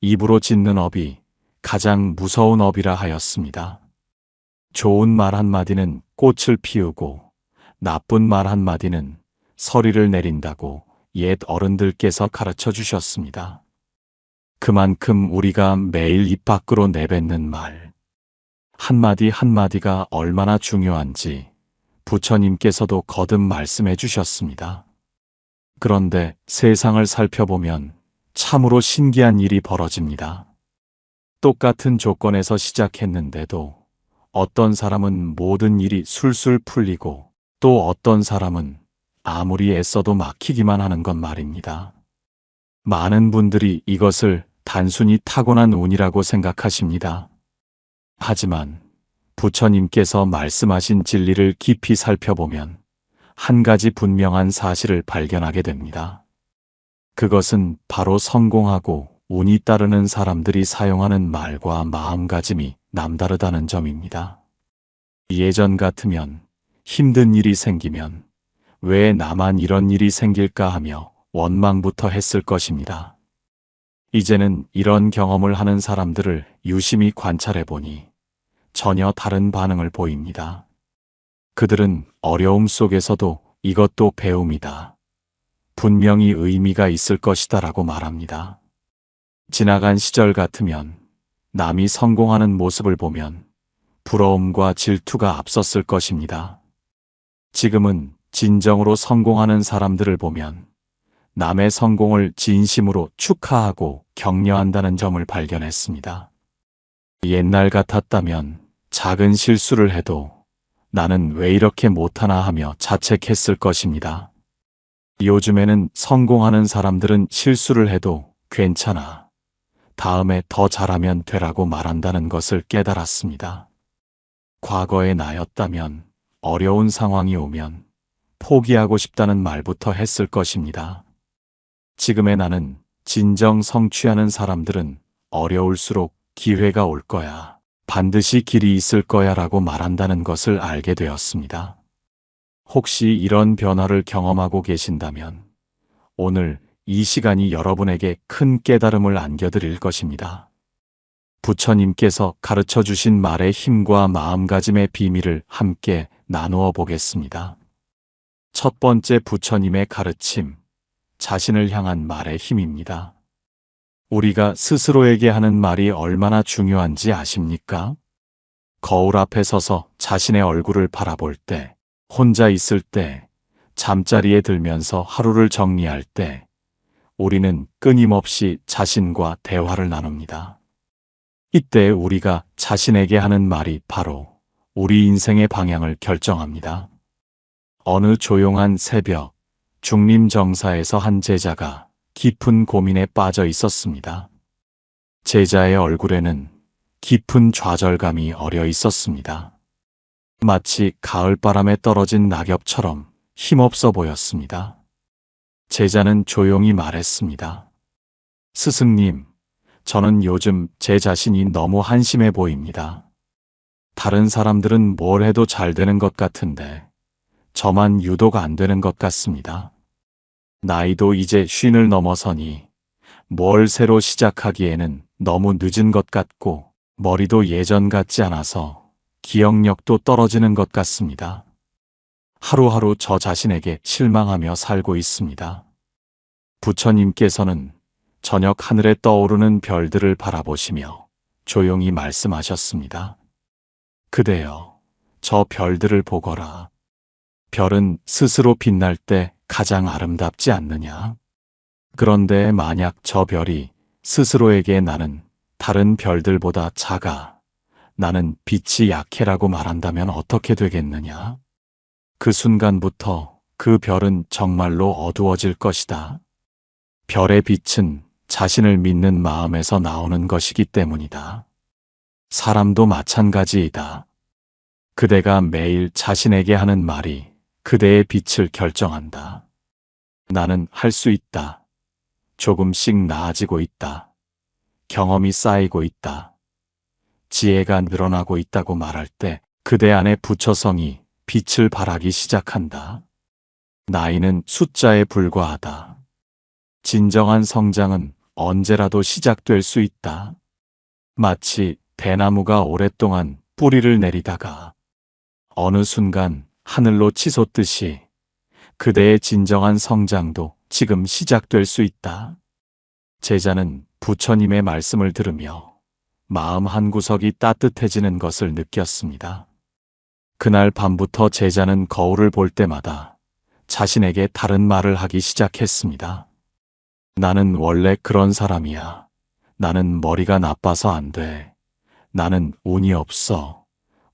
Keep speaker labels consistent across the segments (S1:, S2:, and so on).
S1: 입으로 짓는 업이 가장 무서운 업이라 하였습니다. 좋은 말 한마디는 꽃을 피우고 나쁜 말 한마디는 서리를 내린다고 옛 어른들께서 가르쳐 주셨습니다. 그만큼 우리가 매일 입 밖으로 내뱉는 말, 한마디 한마디가 얼마나 중요한지 부처님께서도 거듭 말씀해 주셨습니다. 그런데 세상을 살펴보면 참으로 신기한 일이 벌어집니다. 똑같은 조건에서 시작했는데도 어떤 사람은 모든 일이 술술 풀리고 또 어떤 사람은 아무리 애써도 막히기만 하는 것 말입니다. 많은 분들이 이것을 단순히 타고난 운이라고 생각하십니다. 하지만 부처님께서 말씀하신 진리를 깊이 살펴보면 한 가지 분명한 사실을 발견하게 됩니다. 그것은 바로 성공하고 운이 따르는 사람들이 사용하는 말과 마음가짐이 남다르다는 점입니다. 예전 같으면 힘든 일이 생기면 왜 나만 이런 일이 생길까 하며 원망부터 했을 것입니다. 이제는 이런 경험을 하는 사람들을 유심히 관찰해 보니 전혀 다른 반응을 보입니다. 그들은 어려움 속에서도 이것도 배움이다. 분명히 의미가 있을 것이다 라고 말합니다. 지나간 시절 같으면 남이 성공하는 모습을 보면 부러움과 질투가 앞섰을 것입니다. 지금은 진정으로 성공하는 사람들을 보면 남의 성공을 진심으로 축하하고 격려한다는 점을 발견했습니다. 옛날 같았다면 작은 실수를 해도 나는 왜 이렇게 못하나 하며 자책했을 것입니다. 요즘에는 성공하는 사람들은 실수를 해도 괜찮아, 다음에 더 잘하면 되라고 말한다는 것을 깨달았습니다. 과거의 나였다면 어려운 상황이 오면 포기하고 싶다는 말부터 했을 것입니다. 지금의 나는 진정 성취하는 사람들은 어려울수록 기회가 올 거야, 반드시 길이 있을 거야 라고 말한다는 것을 알게 되었습니다. 혹시 이런 변화를 경험하고 계신다면 오늘 이 시간이 여러분에게 큰 깨달음을 안겨드릴 것입니다. 부처님께서 가르쳐 주신 말의 힘과 마음가짐의 비밀을 함께 나누어 보겠습니다. 첫 번째 부처님의 가르침, 자신을 향한 말의 힘입니다. 우리가 스스로에게 하는 말이 얼마나 중요한지 아십니까? 거울 앞에 서서 자신의 얼굴을 바라볼 때, 혼자 있을 때, 잠자리에 들면서 하루를 정리할 때, 우리는 끊임없이 자신과 대화를 나눕니다. 이때 우리가 자신에게 하는 말이 바로 우리 인생의 방향을 결정합니다. 어느 조용한 새벽, 중림정사에서 한 제자가 깊은 고민에 빠져 있었습니다. 제자의 얼굴에는 깊은 좌절감이 어려 있었습니다. 마치 가을바람에 떨어진 낙엽처럼 힘없어 보였습니다. 제자는 조용히 말했습니다. 스승님, 저는 요즘 제 자신이 너무 한심해 보입니다. 다른 사람들은 뭘 해도 잘 되는 것 같은데 저만 유독 안 되는 것 같습니다. 나이도 이제 50을 넘어서니 뭘 새로 시작하기에는 너무 늦은 것 같고 머리도 예전 같지 않아서 기억력도 떨어지는 것 같습니다. 하루하루 저 자신에게 실망하며 살고 있습니다. 부처님께서는 저녁 하늘에 떠오르는 별들을 바라보시며 조용히 말씀하셨습니다. 그대여, 저 별들을 보거라. 별은 스스로 빛날 때 가장 아름답지 않느냐? 그런데 만약 저 별이 스스로에게 나는 다른 별들보다 작아, 나는 빛이 약해라고 말한다면 어떻게 되겠느냐? 그 순간부터 그 별은 정말로 어두워질 것이다. 별의 빛은 자신을 믿는 마음에서 나오는 것이기 때문이다. 사람도 마찬가지이다. 그대가 매일 자신에게 하는 말이 그대의 빛을 결정한다. 나는 할 수 있다. 조금씩 나아지고 있다. 경험이 쌓이고 있다. 지혜가 늘어나고 있다고 말할 때 그대 안에 부처성이 빛을 발하기 시작한다. 나이는 숫자에 불과하다. 진정한 성장은 언제라도 시작될 수 있다. 마치 대나무가 오랫동안 뿌리를 내리다가 어느 순간 하늘로 치솟듯이 그대의 진정한 성장도 지금 시작될 수 있다. 제자는 부처님의 말씀을 들으며 마음 한구석이 따뜻해지는 것을 느꼈습니다. 그날 밤부터 제자는 거울을 볼 때마다 자신에게 다른 말을 하기 시작했습니다. 나는 원래 그런 사람이야. 나는 머리가 나빠서 안 돼. 나는 운이 없어.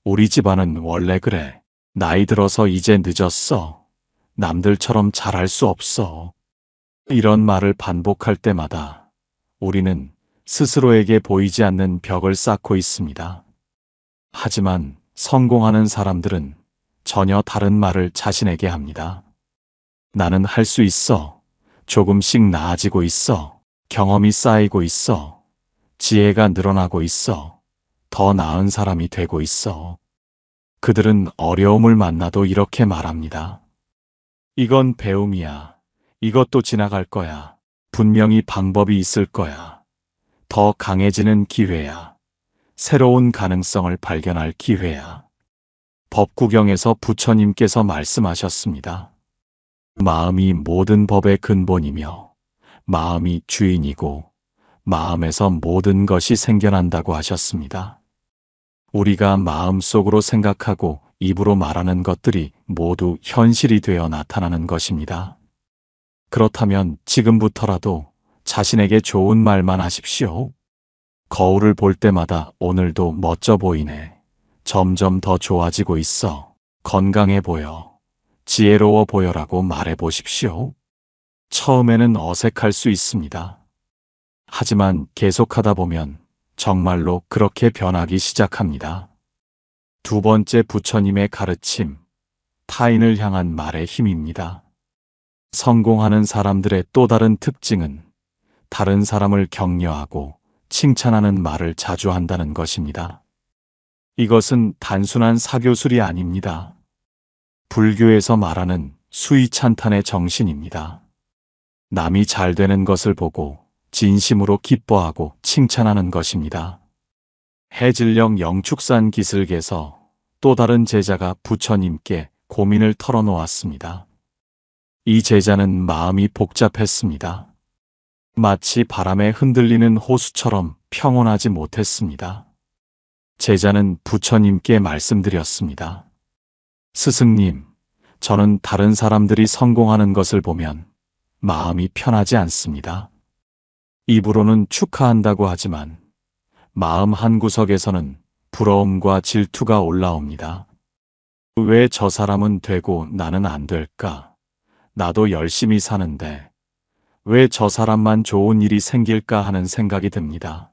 S1: 우리 집안은 원래 그래. 나이 들어서 이제 늦었어. 남들처럼 잘할 수 없어. 이런 말을 반복할 때마다 우리는 스스로에게 보이지 않는 벽을 쌓고 있습니다. 하지만 성공하는 사람들은 전혀 다른 말을 자신에게 합니다. 나는 할 수 있어. 조금씩 나아지고 있어. 경험이 쌓이고 있어. 지혜가 늘어나고 있어. 더 나은 사람이 되고 있어. 그들은 어려움을 만나도 이렇게 말합니다. 이건 배움이야. 이것도 지나갈 거야. 분명히 방법이 있을 거야. 더 강해지는 기회야. 새로운 가능성을 발견할 기회야. 법구경에서 부처님께서 말씀하셨습니다. 마음이 모든 법의 근본이며 마음이 주인이고 마음에서 모든 것이 생겨난다고 하셨습니다. 우리가 마음속으로 생각하고 입으로 말하는 것들이 모두 현실이 되어 나타나는 것입니다. 그렇다면 지금부터라도 자신에게 좋은 말만 하십시오. 거울을 볼 때마다 오늘도 멋져 보이네. 점점 더 좋아지고 있어. 건강해 보여. 지혜로워 보여라고 말해 보십시오. 처음에는 어색할 수 있습니다. 하지만 계속하다 보면 정말로 그렇게 변하기 시작합니다. 두 번째 부처님의 가르침, 타인을 향한 말의 힘입니다. 성공하는 사람들의 또 다른 특징은 다른 사람을 격려하고 칭찬하는 말을 자주 한다는 것입니다. 이것은 단순한 사교술이 아닙니다. 불교에서 말하는 수의찬탄의 정신입니다. 남이 잘 되는 것을 보고 진심으로 기뻐하고 칭찬하는 것입니다. 해질녘 영축산 기슭에서 또 다른 제자가 부처님께 고민을 털어놓았습니다. 이 제자는 마음이 복잡했습니다. 마치 바람에 흔들리는 호수처럼 평온하지 못했습니다. 제자는 부처님께 말씀드렸습니다. 스승님, 저는 다른 사람들이 성공하는 것을 보면 마음이 편하지 않습니다. 입으로는 축하한다고 하지만 마음 한구석에서는 부러움과 질투가 올라옵니다. 왜 저 사람은 되고 나는 안 될까? 나도 열심히 사는데 왜 저 사람만 좋은 일이 생길까 하는 생각이 듭니다.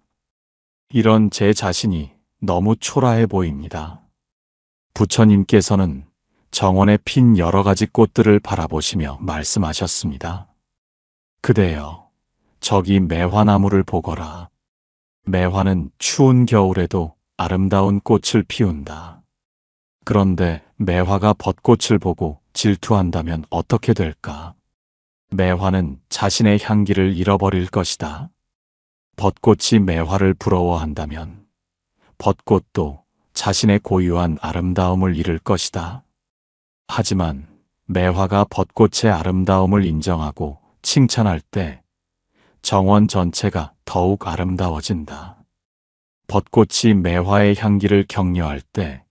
S1: 이런 제 자신이 너무 초라해 보입니다. 부처님께서는 정원에 핀 여러 가지 꽃들을 바라보시며 말씀하셨습니다. 그대여, 저기 매화나무를 보거라. 매화는 추운 겨울에도 아름다운 꽃을 피운다. 그런데 매화가 벚꽃을 보고 질투한다면 어떻게 될까? 매화는 자신의 향기를 잃어버릴 것이다. 벚꽃이 매화를 부러워한다면 벚꽃도 자신의 고유한 아름다움을 잃을 것이다. 하지만 매화가 벚꽃의 아름다움을 인정하고 칭찬할 때 정원 전체가 더욱 아름다워진다. 벚꽃이 매화의 향기를 격려할 때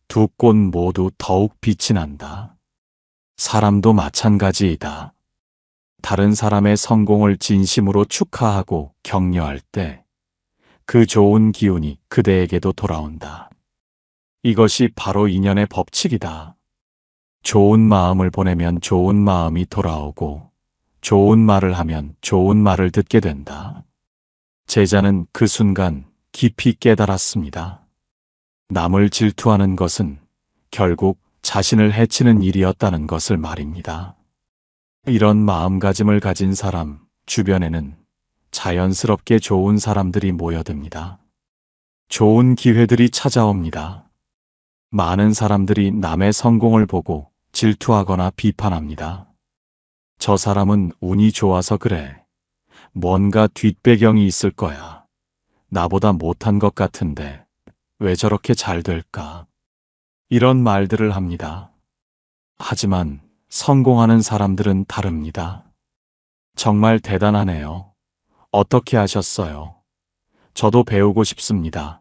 S1: 두 꽃 모두 더욱 빛이 난다. 사람도 마찬가지이다. 다른 사람의 성공을 진심으로 축하하고 격려할 때 그 좋은 기운이 그대에게도 돌아온다. 이것이 바로 인연의 법칙이다. 좋은 마음을 보내면 좋은 마음이 돌아오고 좋은 말을 하면 좋은 말을 듣게 된다. 제자는 그 순간 깊이 깨달았습니다. 남을 질투하는 것은 결국 자신을 해치는 일이었다는 것을 말입니다. 이런 마음가짐을 가진 사람 주변에는 자연스럽게 좋은 사람들이 모여듭니다. 좋은 기회들이 찾아옵니다. 많은 사람들이 남의 성공을 보고 질투하거나 비판합니다. 저 사람은 운이 좋아서 그래. 뭔가 뒷배경이 있을 거야. 나보다 못한 것 같은데 왜 저렇게 잘 될까? 이런 말들을 합니다. 하지만 성공하는 사람들은 다릅니다. 정말 대단하네요. 어떻게 하셨어요? 저도 배우고 싶습니다.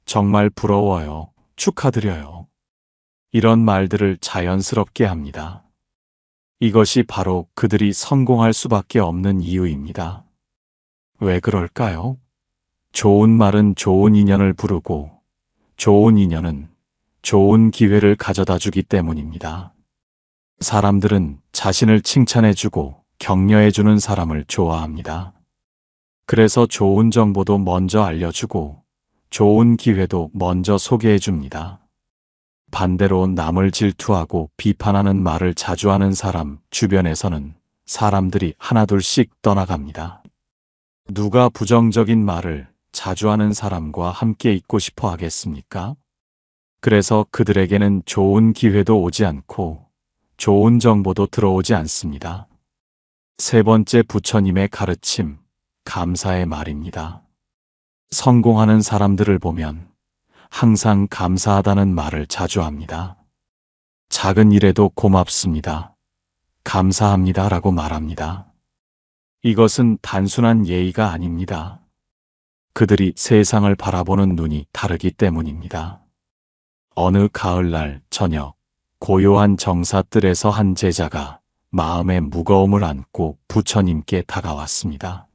S1: 정말 부러워요. 축하드려요. 이런 말들을 자연스럽게 합니다. 이것이 바로 그들이 성공할 수밖에 없는 이유입니다. 왜 그럴까요? 좋은 말은 좋은 인연을 부르고 좋은 인연은 좋은 기회를 가져다 주기 때문입니다. 사람들은 자신을 칭찬해주고 격려해주는 사람을 좋아합니다. 그래서 좋은 정보도 먼저 알려주고 좋은 기회도 먼저 소개해줍니다. 반대로 남을 질투하고 비판하는 말을 자주 하는 사람 주변에서는 사람들이 하나둘씩 떠나갑니다. 누가 부정적인 말을 자주 하는 사람과 함께 있고 싶어 하겠습니까? 그래서 그들에게는 좋은 기회도 오지 않고 좋은 정보도 들어오지 않습니다. 세 번째 부처님의 가르침, 감사의 말입니다. 성공하는 사람들을 보면 항상 감사하다는 말을 자주 합니다. 작은 일에도 고맙습니다. 감사합니다 라고 말합니다. 이것은 단순한 예의가 아닙니다. 그들이 세상을 바라보는 눈이 다르기 때문입니다. 어느 가을날 저녁, 고요한 정사뜰에서 한 제자가 마음의 무거움을 안고 부처님께 다가왔습니다.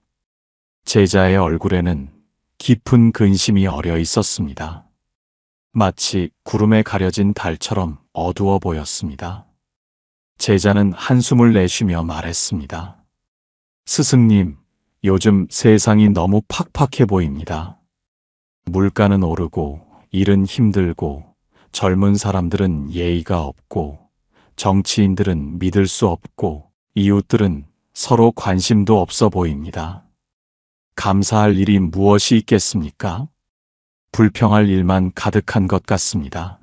S1: 제자의 얼굴에는 깊은 근심이 어려 있었습니다. 마치 구름에 가려진 달처럼 어두워 보였습니다. 제자는 한숨을 내쉬며 말했습니다. 스승님, 요즘 세상이 너무 팍팍해 보입니다. 물가는 오르고, 일은 힘들고, 젊은 사람들은 예의가 없고, 정치인들은 믿을 수 없고, 이웃들은 서로 관심도 없어 보입니다. 감사할 일이 무엇이 있겠습니까? 불평할 일만 가득한 것 같습니다.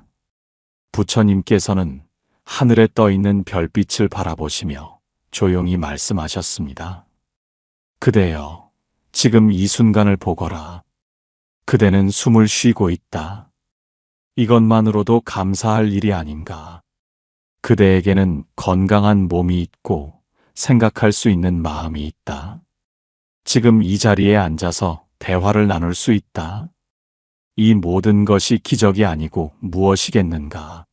S1: 부처님께서는 하늘에 떠 있는 별빛을 바라보시며 조용히 말씀하셨습니다. 그대여, 지금 이 순간을 보거라. 그대는 숨을 쉬고 있다. 이것만으로도 감사할 일이 아닌가. 그대에게는 건강한 몸이 있고 생각할 수 있는 마음이 있다. 지금 이 자리에 앉아서 대화를 나눌 수 있다. 이 모든 것이 기적이 아니고 무엇이겠는가.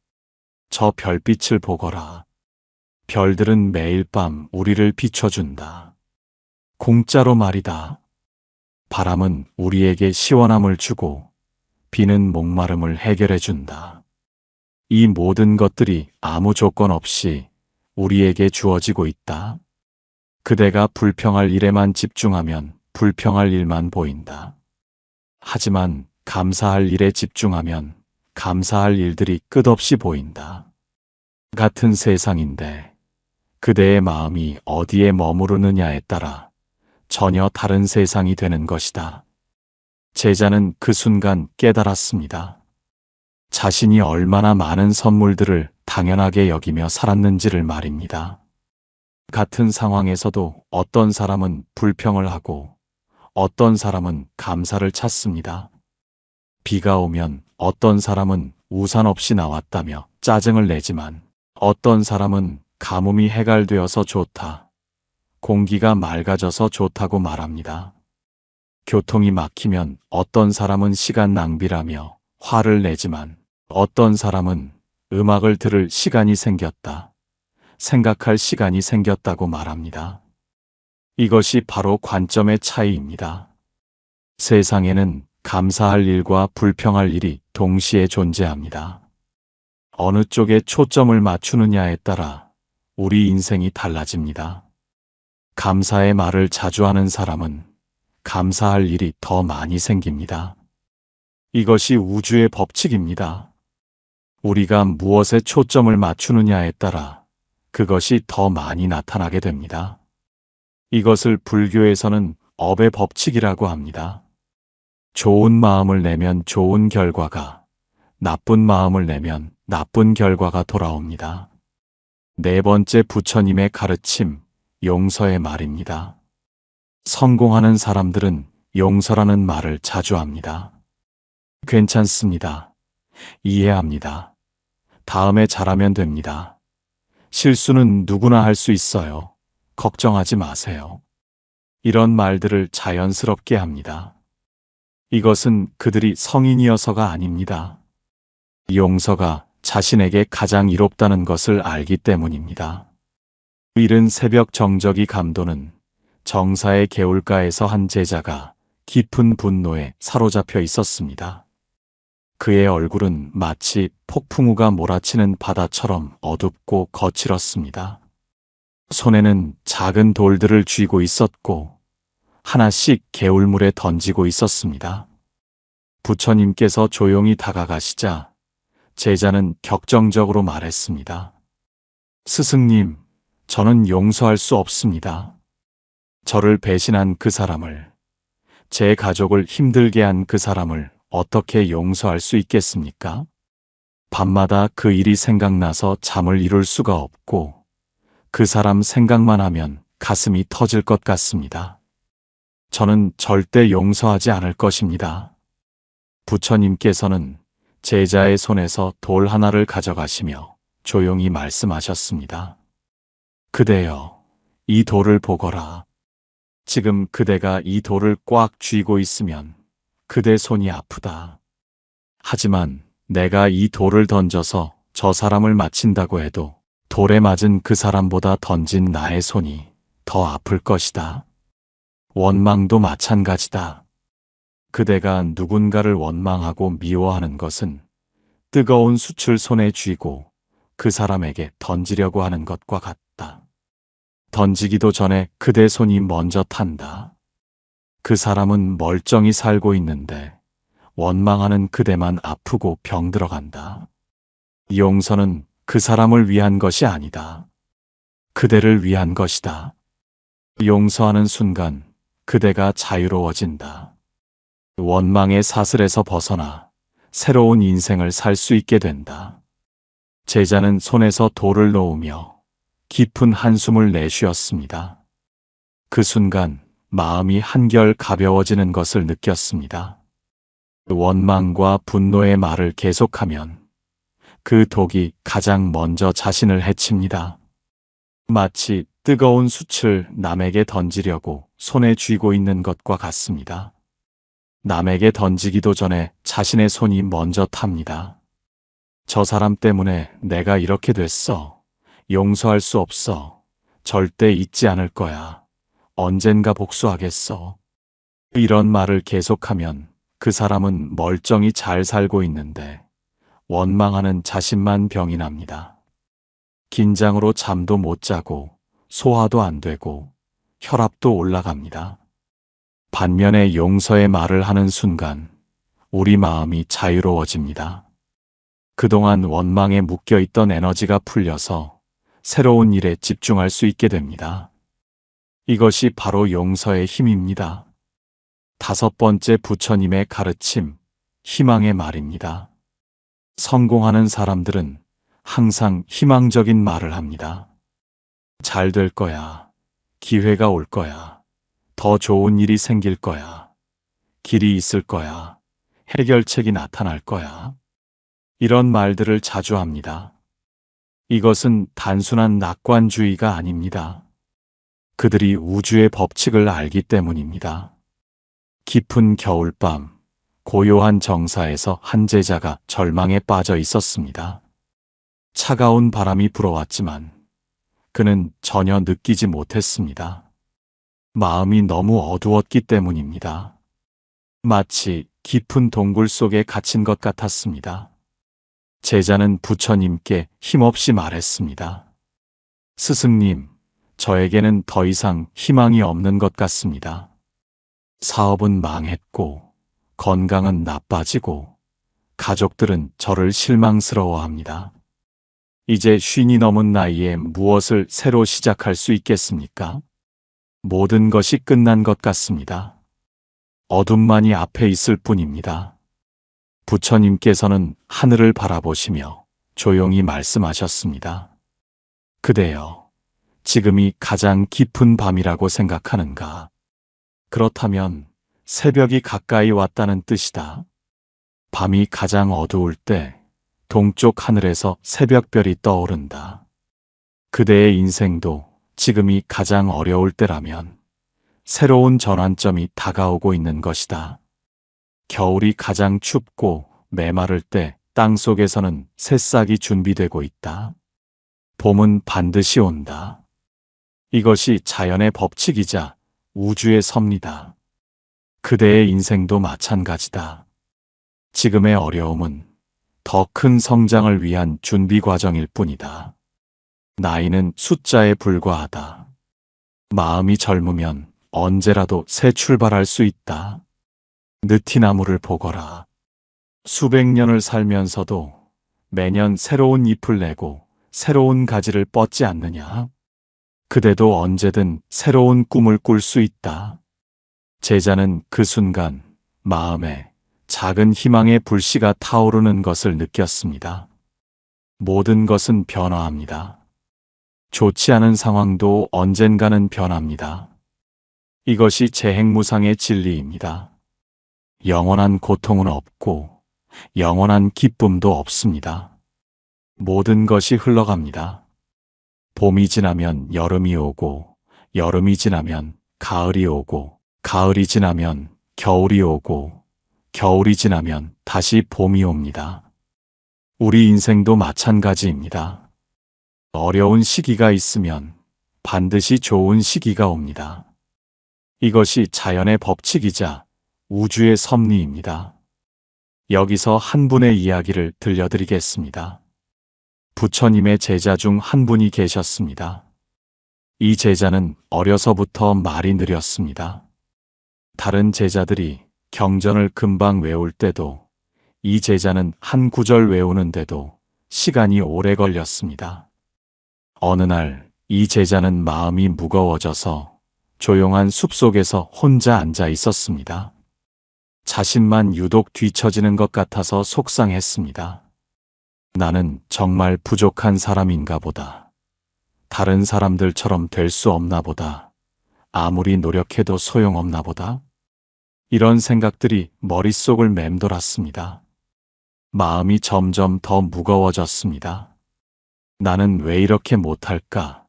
S1: 저 별빛을 보거라. 별들은 매일 밤 우리를 비춰준다. 공짜로 말이다. 바람은 우리에게 시원함을 주고 비는 목마름을 해결해 준다. 이 모든 것들이 아무 조건 없이 우리에게 주어지고 있다. 그대가 불평할 일에만 집중하면 불평할 일만 보인다. 하지만 감사할 일에 집중하면 감사할 일들이 끝없이 보인다. 같은 세상인데 그대의 마음이 어디에 머무르느냐에 따라 전혀 다른 세상이 되는 것이다. 제자는 그 순간 깨달았습니다. 자신이 얼마나 많은 선물들을 당연하게 여기며 살았는지를 말입니다. 같은 상황에서도 어떤 사람은 불평을 하고 어떤 사람은 감사를 찾습니다. 비가 오면 어떤 사람은 우산 없이 나왔다며 짜증을 내지만 어떤 사람은 가뭄이 해갈되어서 좋다. 공기가 맑아져서 좋다고 말합니다. 교통이 막히면 어떤 사람은 시간 낭비라며 화를 내지만 어떤 사람은 음악을 들을 시간이 생겼다. 생각할 시간이 생겼다고 말합니다. 이것이 바로 관점의 차이입니다. 세상에는 감사할 일과 불평할 일이 동시에 존재합니다. 어느 쪽에 초점을 맞추느냐에 따라 우리 인생이 달라집니다. 감사의 말을 자주 하는 사람은 감사할 일이 더 많이 생깁니다. 이것이 우주의 법칙입니다. 우리가 무엇에 초점을 맞추느냐에 따라 그것이 더 많이 나타나게 됩니다. 이것을 불교에서는 업의 법칙이라고 합니다. 좋은 마음을 내면 좋은 결과가, 나쁜 마음을 내면 나쁜 결과가 돌아옵니다. 네 번째 부처님의 가르침, 용서의 말입니다. 성공하는 사람들은 용서라는 말을 자주 합니다. 괜찮습니다. 이해합니다. 다음에 잘하면 됩니다. 실수는 누구나 할 수 있어요. 걱정하지 마세요. 이런 말들을 자연스럽게 합니다. 이것은 그들이 성인이어서가 아닙니다. 용서가 자신에게 가장 이롭다는 것을 알기 때문입니다. 이른 새벽 정적이 감도는 정사의 개울가에서 한 제자가 깊은 분노에 사로잡혀 있었습니다. 그의 얼굴은 마치 폭풍우가 몰아치는 바다처럼 어둡고 거칠었습니다. 손에는 작은 돌들을 쥐고 있었고 하나씩 개울물에 던지고 있었습니다. 부처님께서 조용히 다가가시자 제자는 격정적으로 말했습니다. 스승님, 저는 용서할 수 없습니다. 저를 배신한 그 사람을, 제 가족을 힘들게 한 그 사람을 어떻게 용서할 수 있겠습니까? 밤마다 그 일이 생각나서 잠을 이룰 수가 없고 그 사람 생각만 하면 가슴이 터질 것 같습니다. 저는 절대 용서하지 않을 것입니다. 부처님께서는 제자의 손에서 돌 하나를 가져가시며 조용히 말씀하셨습니다. 그대여, 이 돌을 보거라. 지금 그대가 이 돌을 꽉 쥐고 있으면 그대 손이 아프다. 하지만 내가 이 돌을 던져서 저 사람을 맞힌다고 해도 돌에 맞은 그 사람보다 던진 나의 손이 더 아플 것이다. 원망도 마찬가지다. 그대가 누군가를 원망하고 미워하는 것은 뜨거운 숯을 손에 쥐고 그 사람에게 던지려고 하는 것과 같다. 던지기도 전에 그대 손이 먼저 탄다. 그 사람은 멀쩡히 살고 있는데 원망하는 그대만 아프고 병들어간다. 용서는 그 사람을 위한 것이 아니다. 그대를 위한 것이다. 용서하는 순간 그대가 자유로워진다. 원망의 사슬에서 벗어나 새로운 인생을 살 수 있게 된다. 제자는 손에서 돌을 놓으며 깊은 한숨을 내쉬었습니다. 그 순간 마음이 한결 가벼워지는 것을 느꼈습니다. 원망과 분노의 말을 계속하면 그 독이 가장 먼저 자신을 해칩니다. 마치 뜨거운 숯을 남에게 던지려고 손에 쥐고 있는 것과 같습니다. 남에게 던지기도 전에 자신의 손이 먼저 탑니다. 저 사람 때문에 내가 이렇게 됐어. 용서할 수 없어. 절대 잊지 않을 거야. 언젠가 복수하겠어. 이런 말을 계속하면 그 사람은 멀쩡히 잘 살고 있는데 원망하는 자신만 병이 납니다. 긴장으로 잠도 못 자고 소화도 안 되고 혈압도 올라갑니다. 반면에 용서의 말을 하는 순간 우리 마음이 자유로워집니다. 그동안 원망에 묶여있던 에너지가 풀려서 새로운 일에 집중할 수 있게 됩니다. 이것이 바로 용서의 힘입니다. 5번째 부처님의 가르침, 희망의 말입니다. 성공하는 사람들은 항상 희망적인 말을 합니다. 잘 될 거야. 기회가 올 거야. 더 좋은 일이 생길 거야. 길이 있을 거야. 해결책이 나타날 거야. 이런 말들을 자주 합니다. 이것은 단순한 낙관주의가 아닙니다. 그들이 우주의 법칙을 알기 때문입니다. 깊은 겨울밤, 고요한 정사에서 한 제자가 절망에 빠져 있었습니다. 차가운 바람이 불어왔지만 그는 전혀 느끼지 못했습니다. 마음이 너무 어두웠기 때문입니다. 마치 깊은 동굴 속에 갇힌 것 같았습니다. 제자는 부처님께 힘없이 말했습니다. 스승님, 저에게는 더 이상 희망이 없는 것 같습니다. 사업은 망했고, 건강은 나빠지고, 가족들은 저를 실망스러워합니다. 이제 50이 넘은 나이에 무엇을 새로 시작할 수 있겠습니까? 모든 것이 끝난 것 같습니다. 어둠만이 앞에 있을 뿐입니다. 부처님께서는 하늘을 바라보시며 조용히 말씀하셨습니다. 그대여, 지금이 가장 깊은 밤이라고 생각하는가? 그렇다면 새벽이 가까이 왔다는 뜻이다. 밤이 가장 어두울 때 동쪽 하늘에서 새벽별이 떠오른다. 그대의 인생도 지금이 가장 어려울 때라면 새로운 전환점이 다가오고 있는 것이다. 겨울이 가장 춥고 메마를 때 땅속에서는 새싹이 준비되고 있다. 봄은 반드시 온다. 이것이 자연의 법칙이자 우주의 섭리다. 그대의 인생도 마찬가지다. 지금의 어려움은 더 큰 성장을 위한 준비 과정일 뿐이다. 나이는 숫자에 불과하다. 마음이 젊으면 언제라도 새 출발할 수 있다. 느티나무를 보거라. 수백 년을 살면서도 매년 새로운 잎을 내고 새로운 가지를 뻗지 않느냐? 그대도 언제든 새로운 꿈을 꿀 수 있다. 제자는 그 순간 마음에 작은 희망의 불씨가 타오르는 것을 느꼈습니다. 모든 것은 변화합니다. 좋지 않은 상황도 언젠가는 변합니다. 이것이 재행무상의 진리입니다. 영원한 고통은 없고 영원한 기쁨도 없습니다. 모든 것이 흘러갑니다. 봄이 지나면 여름이 오고, 여름이 지나면 가을이 오고, 가을이 지나면 겨울이 오고, 겨울이 지나면 다시 봄이 옵니다. 우리 인생도 마찬가지입니다. 어려운 시기가 있으면 반드시 좋은 시기가 옵니다. 이것이 자연의 법칙이자 우주의 섭리입니다. 여기서 한 분의 이야기를 들려드리겠습니다. 부처님의 제자 중 한 분이 계셨습니다. 이 제자는 어려서부터 말이 느렸습니다. 다른 제자들이 경전을 금방 외울 때도 이 제자는 한 구절 외우는데도 시간이 오래 걸렸습니다. 어느 날 이 제자는 마음이 무거워져서 조용한 숲속에서 혼자 앉아 있었습니다. 자신만 유독 뒤처지는 것 같아서 속상했습니다. 나는 정말 부족한 사람인가 보다. 다른 사람들처럼 될 수 없나 보다. 아무리 노력해도 소용없나 보다. 이런 생각들이 머릿속을 맴돌았습니다. 마음이 점점 더 무거워졌습니다. 나는 왜 이렇게 못할까?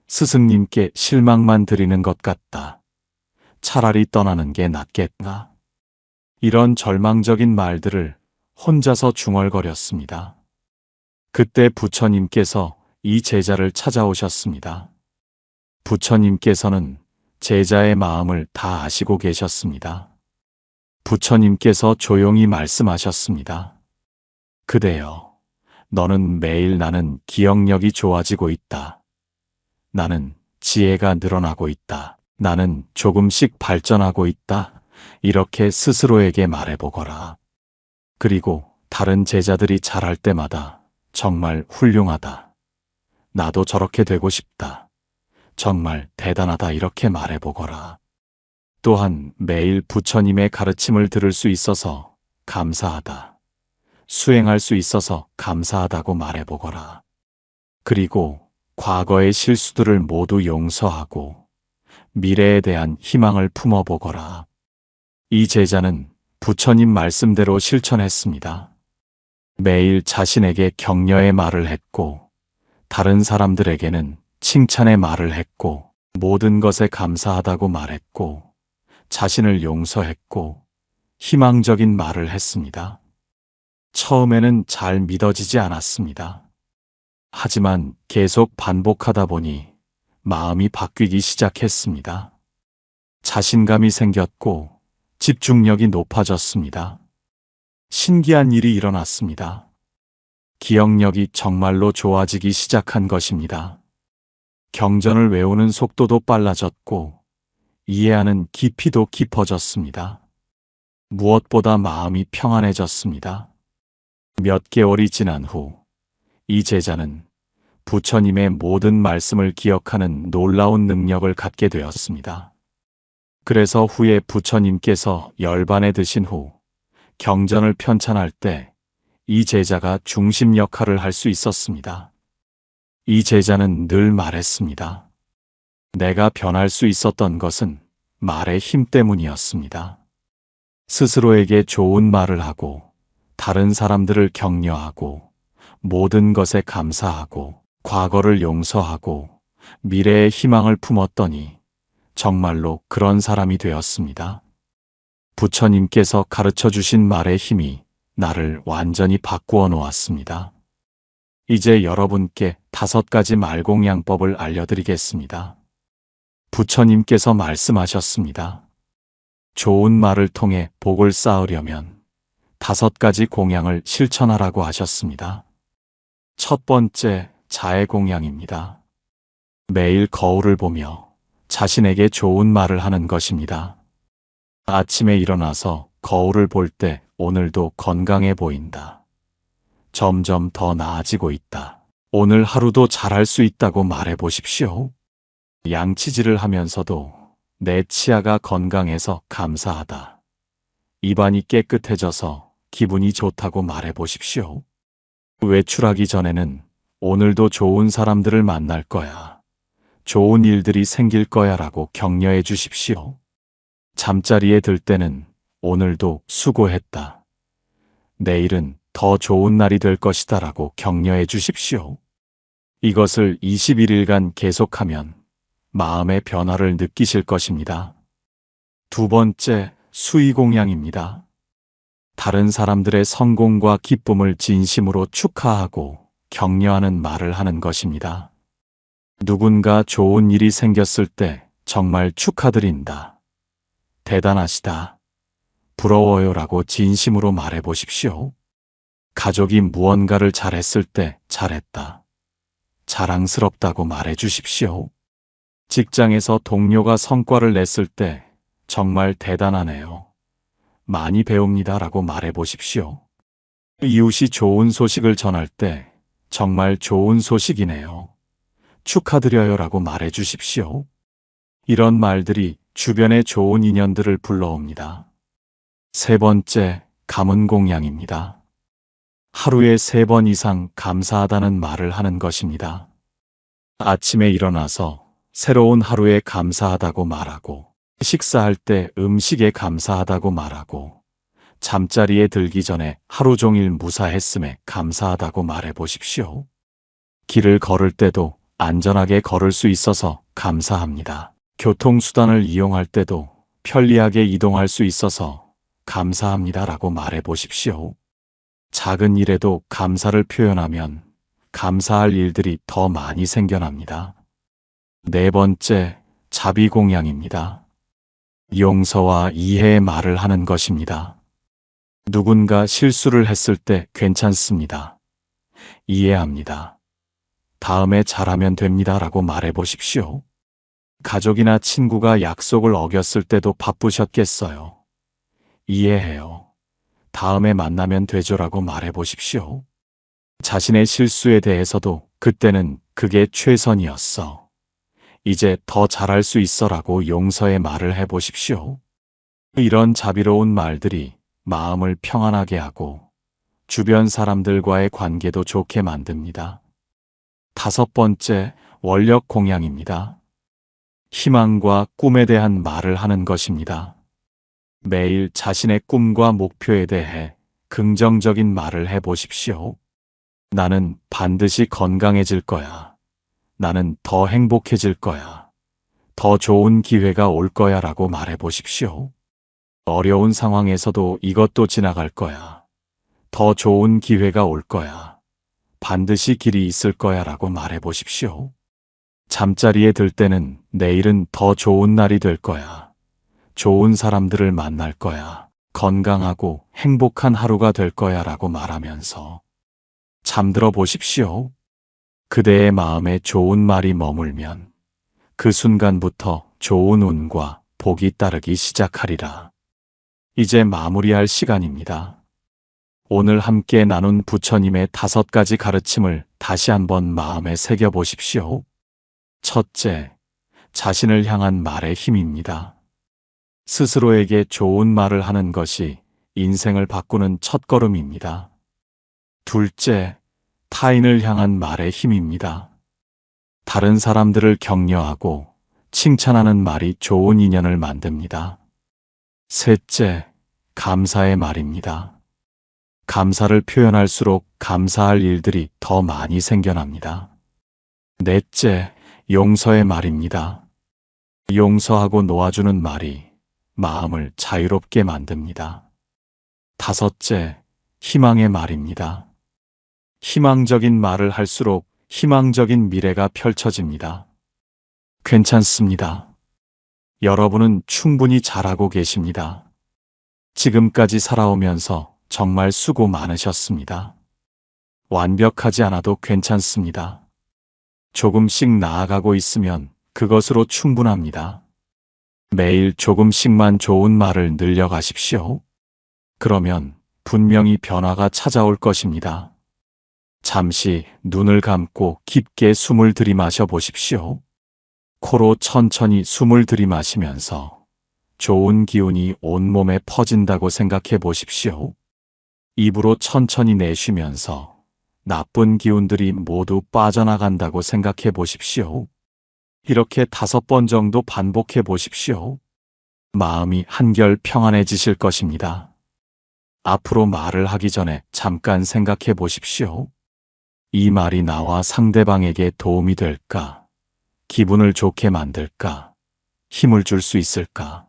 S1: 스승님께 실망만 드리는 것 같다. 차라리 떠나는 게 낫겠나? 이런 절망적인 말들을 혼자서 중얼거렸습니다. 그때 부처님께서 이 제자를 찾아오셨습니다. 부처님께서는 제자의 마음을 다 아시고 계셨습니다. 부처님께서 조용히 말씀하셨습니다. 그대여, 너는 매일 나는 기억력이 좋아지고 있다. 나는 지혜가 늘어나고 있다. 나는 조금씩 발전하고 있다. 이렇게 스스로에게 말해보거라. 그리고 다른 제자들이 잘할 때마다 정말 훌륭하다. 나도 저렇게 되고 싶다. 정말 대단하다 이렇게 말해보거라. 또한 매일 부처님의 가르침을 들을 수 있어서 감사하다. 수행할 수 있어서 감사하다고 말해보거라. 그리고 과거의 실수들을 모두 용서하고 미래에 대한 희망을 품어보거라. 이 제자는 부처님 말씀대로 실천했습니다. 매일 자신에게 격려의 말을 했고 다른 사람들에게는 칭찬의 말을 했고 모든 것에 감사하다고 말했고 자신을 용서했고 희망적인 말을 했습니다. 처음에는 잘 믿어지지 않았습니다. 하지만 계속 반복하다 보니 마음이 바뀌기 시작했습니다. 자신감이 생겼고 집중력이 높아졌습니다. 신기한 일이 일어났습니다. 기억력이 정말로 좋아지기 시작한 것입니다. 경전을 외우는 속도도 빨라졌고 이해하는 깊이도 깊어졌습니다. 무엇보다 마음이 평안해졌습니다. 몇 개월이 지난 후 이 제자는 부처님의 모든 말씀을 기억하는 놀라운 능력을 갖게 되었습니다. 그래서 후에 부처님께서 열반에 드신 후 경전을 편찬할 때 이 제자가 중심 역할을 할 수 있었습니다. 이 제자는 늘 말했습니다. 내가 변할 수 있었던 것은 말의 힘 때문이었습니다. 스스로에게 좋은 말을 하고, 다른 사람들을 격려하고, 모든 것에 감사하고, 과거를 용서하고, 미래의 희망을 품었더니 정말로 그런 사람이 되었습니다. 부처님께서 가르쳐 주신 말의 힘이 나를 완전히 바꾸어 놓았습니다. 이제 여러분께 5가지 말공양법을 알려드리겠습니다. 부처님께서 말씀하셨습니다. 좋은 말을 통해 복을 쌓으려면 5가지 공양을 실천하라고 하셨습니다. 첫 번째, 자애 공양입니다. 매일 거울을 보며 자신에게 좋은 말을 하는 것입니다. 아침에 일어나서 거울을 볼 때 오늘도 건강해 보인다. 점점 더 나아지고 있다. 오늘 하루도 잘할 수 있다고 말해 보십시오. 양치질을 하면서도 내 치아가 건강해서 감사하다. 입안이 깨끗해져서 기분이 좋다고 말해 보십시오. 외출하기 전에는 오늘도 좋은 사람들을 만날 거야. 좋은 일들이 생길 거야 라고 격려해 주십시오. 잠자리에 들 때는 오늘도 수고했다. 내일은 더 좋은 날이 될 것이다 라고 격려해 주십시오. 이것을 21일간 계속하면 마음의 변화를 느끼실 것입니다. 두 번째, 수의 공양입니다. 다른 사람들의 성공과 기쁨을 진심으로 축하하고 격려하는 말을 하는 것입니다. 누군가 좋은 일이 생겼을 때 정말 축하드린다. 대단하시다. 부러워요 라고 진심으로 말해 보십시오. 가족이 무언가를 잘했을 때 잘했다. 자랑스럽다고 말해 주십시오. 직장에서 동료가 성과를 냈을 때 정말 대단하네요. 많이 배웁니다 라고 말해 보십시오. 이웃이 좋은 소식을 전할 때 정말 좋은 소식이네요. 축하드려요 라고 말해 주십시오. 이런 말들이 주변에 좋은 인연들을 불러옵니다. 세 번째, 감은 공양입니다. 하루에 3번 이상 감사하다는 말을 하는 것입니다. 아침에 일어나서 새로운 하루에 감사하다고 말하고, 식사할 때 음식에 감사하다고 말하고, 잠자리에 들기 전에 하루 종일 무사했음에 감사하다고 말해 보십시오. 길을 걸을 때도 안전하게 걸을 수 있어서 감사합니다. 교통수단을 이용할 때도 편리하게 이동할 수 있어서 감사합니다 라고 말해 보십시오. 작은 일에도 감사를 표현하면 감사할 일들이 더 많이 생겨납니다. 네 번째, 자비 공양입니다. 용서와 이해의 말을 하는 것입니다. 누군가 실수를 했을 때 괜찮습니다. 이해합니다. 다음에 잘하면 됩니다 라고 말해 보십시오. 가족이나 친구가 약속을 어겼을 때도 바쁘셨겠어요. 이해해요. 다음에 만나면 되죠 라고 말해 보십시오. 자신의 실수에 대해서도 그때는 그게 최선이었어. 이제 더 잘할 수 있어 라고 용서의 말을 해 보십시오. 이런 자비로운 말들이 마음을 평안하게 하고 주변 사람들과의 관계도 좋게 만듭니다. 5번째, 원력 공양입니다. 희망과 꿈에 대한 말을 하는 것입니다. 매일 자신의 꿈과 목표에 대해 긍정적인 말을 해 보십시오. 나는 반드시 건강해질 거야. 나는 더 행복해질 거야. 더 좋은 기회가 올 거야 라고 말해 보십시오. 어려운 상황에서도 이것도 지나갈 거야. 더 좋은 기회가 올 거야. 반드시 길이 있을 거야 라고 말해 보십시오. 잠자리에 들 때는 내일은 더 좋은 날이 될 거야. 좋은 사람들을 만날 거야. 건강하고 행복한 하루가 될 거야 라고 말하면서 잠들어 보십시오. 그대의 마음에 좋은 말이 머물면 그 순간부터 좋은 운과 복이 따르기 시작하리라. 이제 마무리할 시간입니다. 오늘 함께 나눈 부처님의 5가지 가르침을 다시 한번 마음에 새겨 보십시오. 첫째, 자신을 향한 말의 힘입니다. 스스로에게 좋은 말을 하는 것이 인생을 바꾸는 첫걸음입니다. 둘째, 타인을 향한 말의 힘입니다. 다른 사람들을 격려하고 칭찬하는 말이 좋은 인연을 만듭니다. 셋째, 감사의 말입니다. 감사를 표현할수록 감사할 일들이 더 많이 생겨납니다. 넷째, 용서의 말입니다. 용서하고 놓아주는 말이 마음을 자유롭게 만듭니다. 다섯째, 희망의 말입니다. 희망적인 말을 할수록 희망적인 미래가 펼쳐집니다. 괜찮습니다. 여러분은 충분히 잘하고 계십니다. 지금까지 살아오면서 정말 수고 많으셨습니다. 완벽하지 않아도 괜찮습니다. 조금씩 나아가고 있으면 그것으로 충분합니다. 매일 조금씩만 좋은 말을 늘려가십시오. 그러면 분명히 변화가 찾아올 것입니다. 잠시 눈을 감고 깊게 숨을 들이마셔 보십시오. 코로 천천히 숨을 들이마시면서 좋은 기운이 온몸에 퍼진다고 생각해 보십시오. 입으로 천천히 내쉬면서 나쁜 기운들이 모두 빠져나간다고 생각해 보십시오. 이렇게 5번 정도 반복해 보십시오. 마음이 한결 평안해지실 것입니다. 앞으로 말을 하기 전에 잠깐 생각해 보십시오. 이 말이 나와 상대방에게 도움이 될까? 기분을 좋게 만들까? 힘을 줄 수 있을까?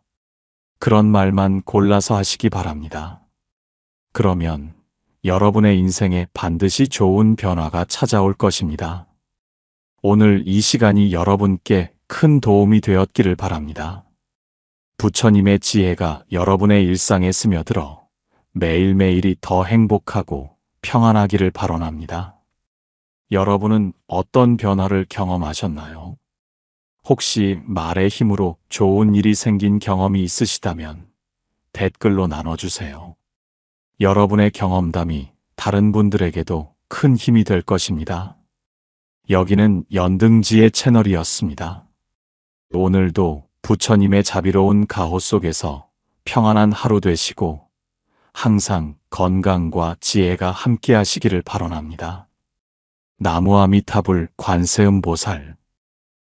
S1: 그런 말만 골라서 하시기 바랍니다. 그러면 여러분의 인생에 반드시 좋은 변화가 찾아올 것입니다. 오늘 이 시간이 여러분께 큰 도움이 되었기를 바랍니다. 부처님의 지혜가 여러분의 일상에 스며들어 매일매일이 더 행복하고 평안하기를 바라옵니다. 여러분은 어떤 변화를 경험하셨나요? 혹시 말의 힘으로 좋은 일이 생긴 경험이 있으시다면 댓글로 나눠주세요. 여러분의 경험담이 다른 분들에게도 큰 힘이 될 것입니다. 여기는 연등지의 채널이었습니다. 오늘도 부처님의 자비로운 가호 속에서 평안한 하루 되시고 항상 건강과 지혜가 함께 하시기를 바라옵니다. 나무아미타불 관세음보살